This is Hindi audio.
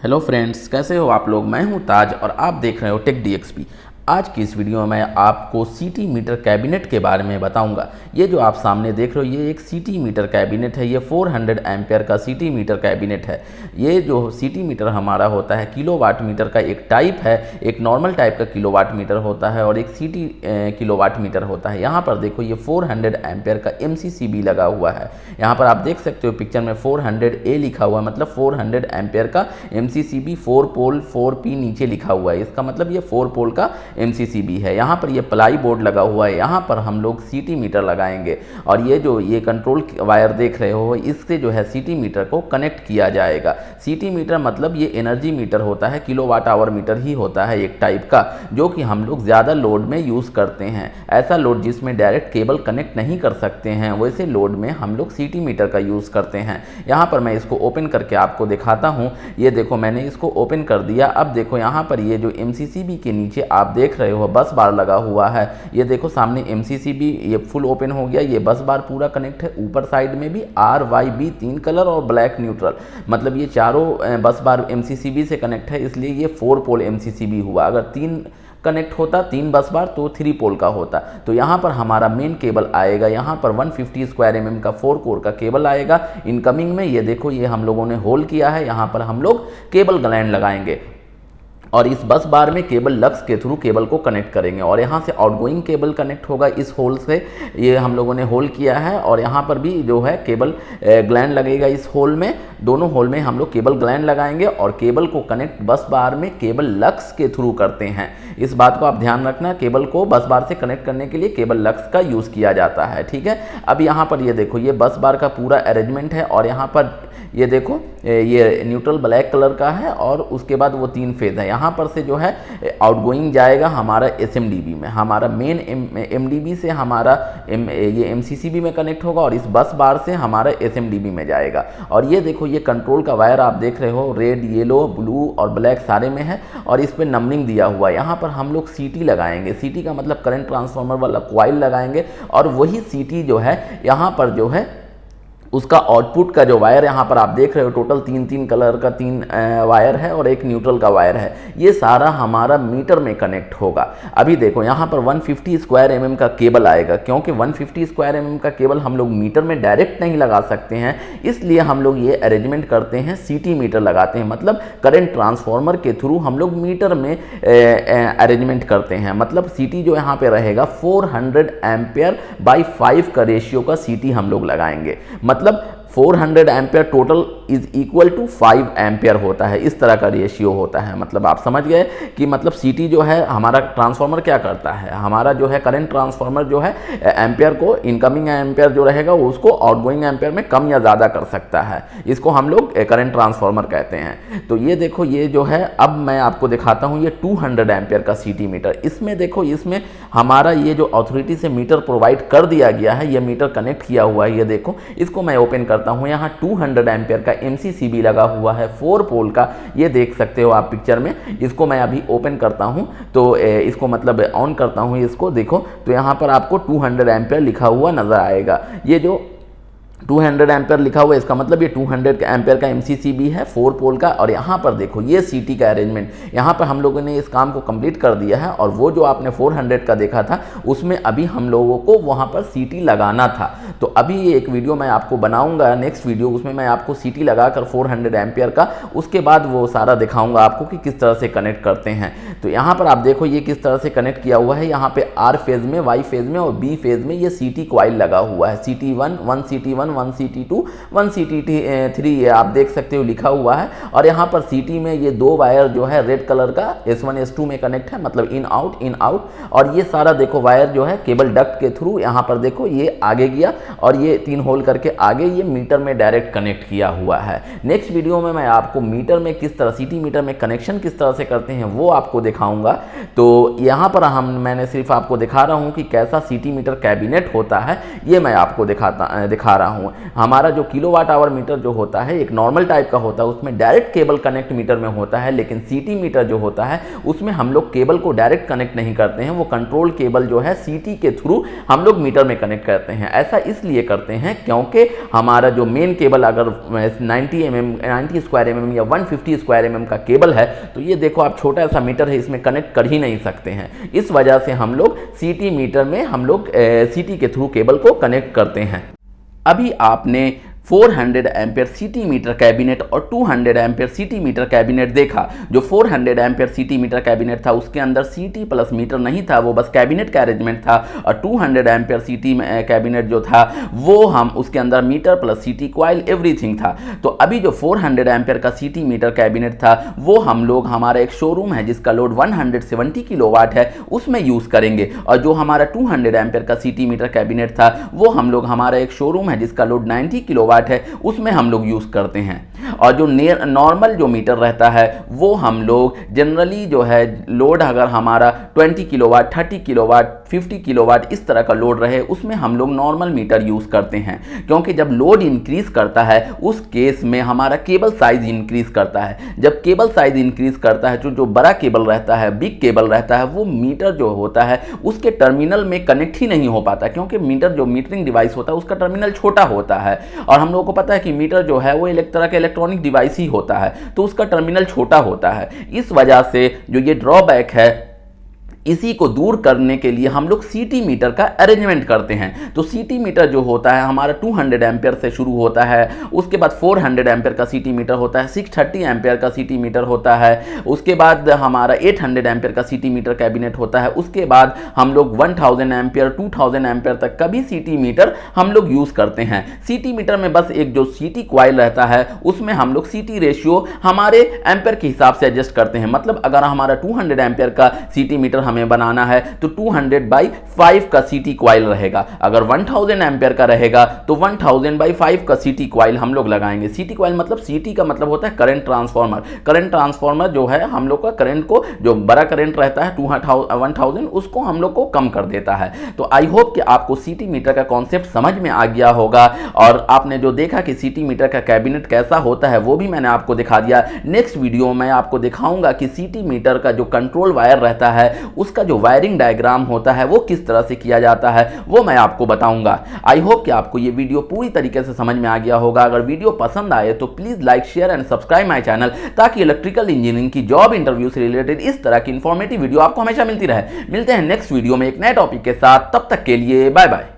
हेलो फ्रेंड्स, कैसे हो आप लोग। मैं हूं ताज और आप देख रहे हो टेक डीएक्सपी। आज की इस वीडियो में आपको सीटी मीटर कैबिनेट के बारे में बताऊंगा। ये जो आप सामने देख रहे हो ये एक सीटी मीटर कैबिनेट है। ये 400 एम्पियर का सीटी मीटर कैबिनेट है। ये जो सीटी मीटर हमारा होता है किलोवाट मीटर का एक टाइप है। एक नॉर्मल टाइप का किलोवाट मीटर होता है और एक सीटी किलोवाट मीटर होता है। यहाँ पर देखो ये 400 एम्पियर का MCCB लगा हुआ है। यहाँ पर आप देख सकते हो पिक्चर में 400A लिखा हुआ है, मतलब 400 एम्पियर का MCCB 4 पोल 4P नीचे लिखा हुआ है। इसका मतलब ये 4 पोल का MCCB है। यहाँ पर ये प्लाई बोर्ड लगा हुआ है। यहाँ पर हम लोग सीटी मीटर लगाएंगे और ये जो ये कंट्रोल वायर देख रहे हो इससे जो है सीटी मीटर को कनेक्ट किया जाएगा। सीटी मीटर मतलब ये एनर्जी मीटर होता है, किलोवाट आवर मीटर ही होता है एक टाइप का, जो कि हम लोग ज़्यादा लोड में यूज़ करते हैं। ऐसा लोड जिसमें डायरेक्ट केबल कनेक्ट नहीं कर सकते हैं, वैसे लोड में हम लोग सीटी मीटर का यूज़ करते हैं। यहाँ पर मैं इसको ओपन करके आपको दिखाता हूँ। ये देखो मैंने इसको ओपन कर दिया। अब देखो यहाँ पर ये जो MCCB के नीचे आप देख रहे हो बस बार लगा हुआ है। ये देखो सामने MCCB ये फुल ओपन हो गया। ये बस बार पूरा कनेक्ट है। ऊपर साइड में भी RYB 3 कलर और ब्लैक न्यूट्रल, मतलब ये चारों बस बार MCCB से कनेक्ट है, इसलिए ये 4 पोल MCCB हुआ। अगर 3 कनेक्ट होता 3 बस बार तो 3 पोल का होता। तो यहाँ पर हमारा मेन केबल आएगा। यहाँ पर 150 स्क्वायर mm का 4 कोर का केबल आएगा इनकमिंग में। ये देखो ये हम लोगों ने होल किया है। यहाँ पर हम लोग केबल ग्लैंड लगाएंगे और इस बस बार में केबल लक्स के थ्रू केबल को कनेक्ट करेंगे और यहाँ से आउटगोइंग केबल कनेक्ट होगा इस होल से। ये हम लोगों ने होल किया है और यहाँ पर भी जो है केबल ग्लैंड लगेगा इस होल में। दोनों होल में हम लोग केबल ग्लैंड लगाएंगे और केबल को कनेक्ट बस बार में केबल लक्स के थ्रू करते हैं। इस बात को आप ध्यान रखना, केबल को बस बार से कनेक्ट करने के लिए केबल लक्स का यूज़ किया जाता है, ठीक है। अब यहाँ पर ये देखो ये बस बार का पूरा अरेंजमेंट है और यहाँ पर ये देखो ये न्यूट्रल ब्लैक कलर का है और उसके बाद वो 3 फेज है। यहाँ पर से जो है आउटगोइंग जाएगा हमारा SMDB में, हमारा मेन MDB से हमारा ये MCCB में कनेक्ट होगा और इस बस बार से हमारा SMDB में जाएगा। और ये देखो ये कंट्रोल का वायर आप देख रहे हो, रेड येलो ब्लू और ब्लैक सारे में है और इस पर नंबरिंग दिया हुआ है। यहाँ पर हम लोग CT लगाएंगे। CT का मतलब करंट ट्रांसफार्मर वाला कॉइल लगाएंगे और वही CT जो है यहाँ पर जो है उसका आउटपुट का जो वायर यहाँ पर आप देख रहे हो टोटल 3 कलर का 3 वायर है और एक न्यूट्रल का वायर है। ये सारा हमारा मीटर में कनेक्ट होगा। अभी देखो यहाँ पर 150 स्क्वायर mm का केबल आएगा, क्योंकि 150 स्क्वायर mm का केबल हम लोग मीटर में डायरेक्ट नहीं लगा सकते हैं, इसलिए हम लोग ये अरेंजमेंट करते हैं, सीटी मीटर लगाते हैं। मतलब करंट ट्रांसफार्मर के थ्रू हम लोग मीटर में अरेंजमेंट करते हैं। मतलब सीटी जो यहाँ पे रहेगा 400 एम्पियर बाई 5 का रेशियो का सीटी हम लोग लगाएंगे। मतलब 400 ampere total is equal to 5 ampere होता है। इस तरह का रेशियो होता है। मतलब आप समझ गए कि मतलब सीटी जो है हमारा ट्रांसफार्मर क्या करता है, हमारा जो है करंट ट्रांसफार्मर जो है एम्पियर को, इनकमिंग एम्पियर जो रहेगा उसको आउटगोइंग एम्पियर में कम या ज़्यादा कर सकता है। इसको हम लोग करंट ट्रांसफार्मर कहते हैं। तो ये देखो ये जो है अब मैं आपको दिखाता हूँ ये 200 एम्पियर का सीटी मीटर। इसमें देखो इसमें हमारा ये जो अथॉरिटी से मीटर प्रोवाइड कर दिया गया है, ये मीटर कनेक्ट किया हुआ है। ये देखो इसको मैं ओपन करता हूँ। यहाँ 200 एम्पियर का MCCB लगा हुआ है 4 पोल का, ये देख सकते हो आप पिक्चर में। इसको मैं अभी ओपन करता हूँ तो इसको मतलब ऑन करता हूँ, इसको देखो तो यहाँ पर आपको 200 एम्पियर लिखा हुआ नजर आएगा। ये जो 200 एम्पियर लिखा हुआ है इसका मतलब ये 200 एम्पियर का MCCB है 4 पोल का। और यहाँ पर देखो ये सीटी का अरेंजमेंट, यहाँ पर हम लोगों ने इस काम को कंप्लीट कर दिया है। और वो जो आपने 400 का देखा था उसमें अभी हम लोगों को वहाँ पर सीटी लगाना था। तो अभी ये एक वीडियो मैं आपको बनाऊंगा, नेक्स्ट वीडियो, उसमें मैं आपको सीटी लगाकर 400 एम्पियर का उसके बाद वो सारा दिखाऊंगा आपको कि किस तरह से कनेक्ट करते हैं। तो यहाँ पर आप देखो ये किस तरह से कनेक्ट किया हुआ है। यहाँ पे R फेज में, Y फेज में और B फेज में ये सीटी कॉइल लगा हुआ है। CT1 1 CT1 1 CT2 1 CT3 ये आप देख सकते हो लिखा हुआ है। और यहाँ पर सीटी में ये 2 वायर जो है रेड कलर का S1 S2 में कनेक्ट है, मतलब इन आउट। और ये सारा देखो वायर जो है केबल डक्ट के थ्रू यहाँ पर देखो ये आगे गया और ये 3 होल करके आगे ये मीटर में डायरेक्ट कनेक्ट किया हुआ है। नेक्स्ट वीडियो में मैं आपको मीटर में किस तरह, सीटी मीटर में कनेक्शन किस तरह से करते हैं वो आपको दिखाऊंगा। तो यहाँ पर मैंने सिर्फ आपको दिखा रहा हूँ कि कैसा सीटी मीटर कैबिनेट होता है, ये मैं आपको दिखा रहा हूँ। हो। हमारा जो किलोवाट आवर मीटर जो होता है एक नॉर्मल टाइप का होता है, उसमें डायरेक्ट केबल कनेक्ट मीटर में होता है, लेकिन सीटी मीटर जो होता है उसमें हम लोग केबल को डायरेक्ट कनेक्ट नहीं करते हैं, वो कंट्रोल केबल जो है सीटी के थ्रू हम लोग मीटर में कनेक्ट करते हैं। ऐसा इसलिए करते हैं क्योंकि हमारा जो मेन केबल अगर 90 स्क्वायर mm या 150 स्क्वायर mm का केबल है, तो ये देखो आप छोटा सा मीटर है, इसमें कनेक्ट कर ही नहीं सकते हैं। इस वजह से हम लोग सीटी मीटर में हम लोग सीटी के थ्रू केबल को कनेक्ट करते हैं। अभी आपने 400 एम्पियर सीटी मीटर कैबिनेट और 200 एम्पियर सीटी मीटर कैबिनेट देखा। जो 400 एम्पियर सीटी मीटर कैबिनेट था उसके अंदर सीटी प्लस मीटर नहीं था, वो बस कैबिनेट का अरेंजमेंट था। और 200 एम्पियर सीटी कैबिनेट जो था वो हम उसके अंदर मीटर प्लस सीटी कॉइल एवरीथिंग था। तो अभी जो 400 एम्पियर का सीटी मीटर कैबिनेट था वो हम लोग, हमारा एक शोरूम है जिसका लोड 170 किलोवाट है, उसमें यूज़ करेंगे। और जो हमारा 200 एम्पियर का सीटी मीटर कैबिनेट था वो हम लोग, हमारा एक शोरूम है जिसका लोड 90 किलोवाट है, उसमें हम लोग यूज़ करते हैं। और जो नॉर्मल जो मीटर रहता है वो हम लोग जनरली जो है लोड अगर हमारा 20 किलोवाट, 30 किलोवाट, 50 किलोवाट इस तरह का लोड रहे उसमें हम लोग नॉर्मल मीटर यूज़ करते हैं। क्योंकि जब लोड इंक्रीज करता है उस केस में हमारा केबल साइज इंक्रीज करता है। जब केबल साइज इंक्रीज करता है, जो बड़ा केबल रहता है, बिग केबल रहता है, वो मीटर जो होता है उसके टर्मिनल में कनेक्ट ही नहीं हो पाता, क्योंकि मीटर जो मीटरिंग डिवाइस होता है उसका टर्मिनल छोटा होता है। और हम लोगों को पता है कि मीटर जो है वो एक तरह का इलेक्ट्रॉनिक डिवाइस ही होता है, तो उसका टर्मिनल छोटा होता है। इस वजह से जो ये ड्रॉबैक है, इसी को दूर करने के लिए हम लोग सीटी मीटर का अरेंजमेंट करते हैं। तो सीटी मीटर जो होता है हमारा 200 एम्पियर से शुरू होता है, उसके बाद 400 एम्पियर का सीटी मीटर होता है, 630 एम्पियर का सीटी मीटर होता है, उसके बाद हमारा 800 एम्पियर का सीटी मीटर कैबिनेट होता है, उसके बाद हम लोग 1000 एम्पियर 2000 एम्पियर तक का भी सीटी मीटर हम लोग यूज़ करते हैं। सीटी मीटर में बस एक जो सीटी कॉइल रहता है उसमें हम लोग सीटी रेशियो हमारे एम्पियर के हिसाब से एडजस्ट करते हैं। मतलब अगर हमारा 200 एम्पियर का सीटी मीटर हमें बनाना है तो 200/5 का सीटी कॉइल रहेगा। अगर 1000 एम्पियर का रहेगा तो 1000/5 का सीटी कॉइल हम लोग लगाएंगे। सीटी कॉइल मतलब, सीटी का मतलब होता है करंट ट्रांसफार्मर। करंट ट्रांसफार्मर जो है हम लोग का करंट को, जो बड़ा करंट रहता है 1000 उसको हम लोग को कम कर देता है। तो आई होप कि आपको सीटी मीटर का कॉन्सेप्ट समझ में आ गया होगा और आपने जो देखा कि सीटी मीटर का कैबिनेट कैसा होता है वो भी मैंने आपको दिखा दिया। नेक्स्ट वीडियो में आपको दिखाऊंगा कि सीटी मीटर का जो कंट्रोल वायर रहता है उसका जो वायरिंग डायग्राम होता है वो किस तरह से किया जाता है वो मैं आपको बताऊंगा। आई होप कि आपको ये वीडियो पूरी तरीके से समझ में आ गया होगा। अगर वीडियो पसंद आए तो please like, share and subscribe my channel, ताकि इलेक्ट्रिकल इंजीनियरिंग की जॉब इंटरव्यू से रिलेटेड इस तरह की इंफॉर्मेटिव वीडियो आपको हमेशा मिलती रहे। मिलते हैं नेक्स्ट वीडियो में एक नए टॉपिक के साथ, तब तक के लिए बाय बाय।